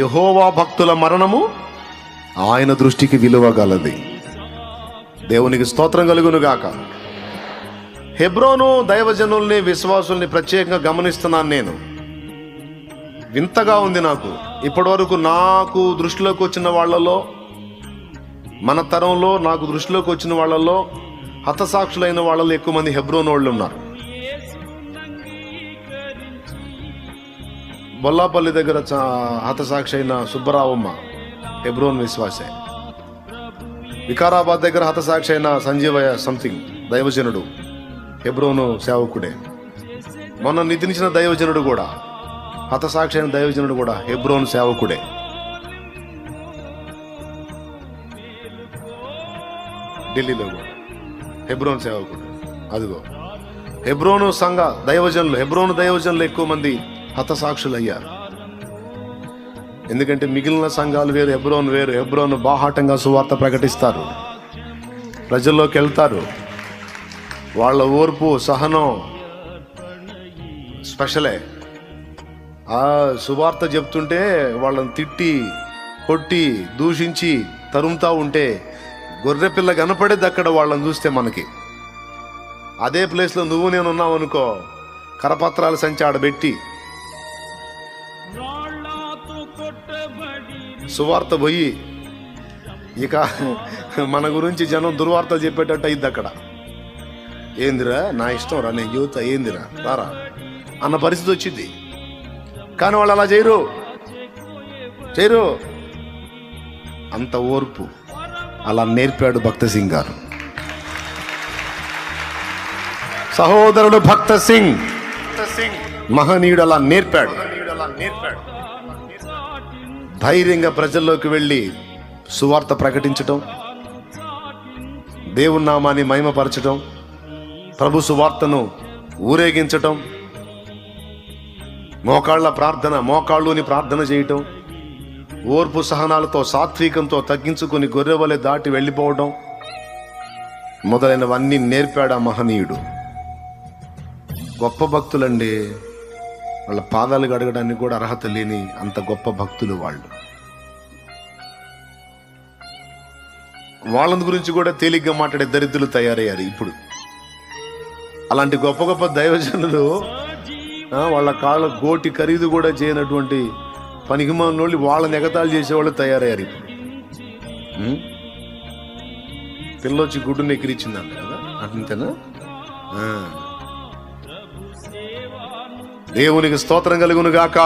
యెహోవా భక్తుల మరణము ఆయన దృష్టికి విలువ గలది. దేవునికి స్తోత్రం కలుగును గాక. హెబ్రోను దైవజనుల్ని, విశ్వాసుల్ని ప్రత్యేకంగా గమనిస్తున్నాను నేను. వింతగా ఉంది నాకు. ఇప్పటి వరకు నాకు దృష్టిలోకి వచ్చిన వాళ్ళలో, మన తరంలో నాకు దృష్టిలోకి వచ్చిన వాళ్ళలో హతసాక్షులైన వాళ్ళలో ఎక్కువ మంది హెబ్రోన్ వాళ్ళు ఉన్నారు. బొల్లాపల్లి దగ్గర హతసాక్షి అయిన సుబ్బరావమ్మ హెబ్రోన్ విశ్వాసే. వికారాబాద్ దగ్గర హతసాక్షి అయిన సంజీవయ్య సంథింగ్ దైవజనుడు హెబ్రోను సేవకుడే. మొన్న నిధినిచ్చిన దైవజనుడు కూడా, హతసాక్షి అయిన దైవజనుడు కూడా హెబ్రోను సేవకుడే. ఢిల్లీలో కూడా హెబ్రోను సేవకుడు. అదిగో హెబ్రోను సంఘ దైవజనులు, హెబ్రోను దైవజనులు ఎక్కువ మంది హతసాక్షులు అయ్యారు. ఎందుకంటే మిగిలిన సంఘాలు వేరు, హెబ్రోను వేరు. హెబ్రోను బాహాటంగా సువార్త ప్రకటిస్తారు, ప్రజల్లోకి వెళ్తారు. వాళ్ళ ఓర్పు, సహనం స్పెషలే. ఆ సువార్త చెప్తుంటే వాళ్ళని తిట్టి, కొట్టి, దూషించి తరుముతా ఉంటే గొర్రెపిల్ల కనపడేది అక్కడ వాళ్ళని చూస్తే మనకి. అదే ప్లేస్లో నువ్వు నేను ఉన్నావు అనుకో, కరపత్రాల సంచి ఆడబెట్టి సువార్త పోయి ఇక మన గురించి జనం దుర్వార్తలు చెప్పేటట్టు అయింది అక్కడ. ఏందిరా నా ఇష్టం రా, నేను యువత ఏందిరా రారా అన్న పరిస్థితి వచ్చింది. కానీ వాళ్ళు అలా చేయరు. అంత ఓర్పు అలా నేర్పాడు భక్త సింగ్ గారు. సహోదరుడు భక్త సింగ్ మహనీయుడు అలా నేర్పాడు. ధైర్యంగా ప్రజల్లోకి వెళ్ళి సువార్త ప్రకటించటం, దేవుని నామాన్ని మహిమపరచటం, ప్రభు సువార్తను ఊరేగించటం, మోకాళ్ళుని ప్రార్థన చేయటం, ఓర్పు సహనాలతో సాత్వికంతో తగ్గించుకుని గొర్రెవలె దాటి వెళ్ళిపోవడం మొదలైనవన్నీ నేర్పాడు ఆ మహనీయుడు. గొప్ప భక్తులండి. వాళ్ళ పాదాలు గడగడానికి కూడా అర్హత లేని అంత గొప్ప భక్తులు వాళ్ళు. వాళ్ళ గురించి కూడా తేలిగ్గా మాట్లాడే దరిద్రులు తయారయ్యారు ఇప్పుడు. అలాంటి గొప్ప గొప్ప దైవజనులు వాళ్ళ కాళ్ళ గోటి ఖరీదు కూడా చేయనటువంటి పనికిమాలినోళ్ళు వాళ్ళని ఎగతాళి చేసేవాళ్ళు తయారయ్యారు ఇప్పుడు. పిల్లొచ్చి గుడ్డుని ఎక్కిరిచ్చిందంట కదా, అంతేనా? దేవునికి స్తోత్రం కలుగును గాక.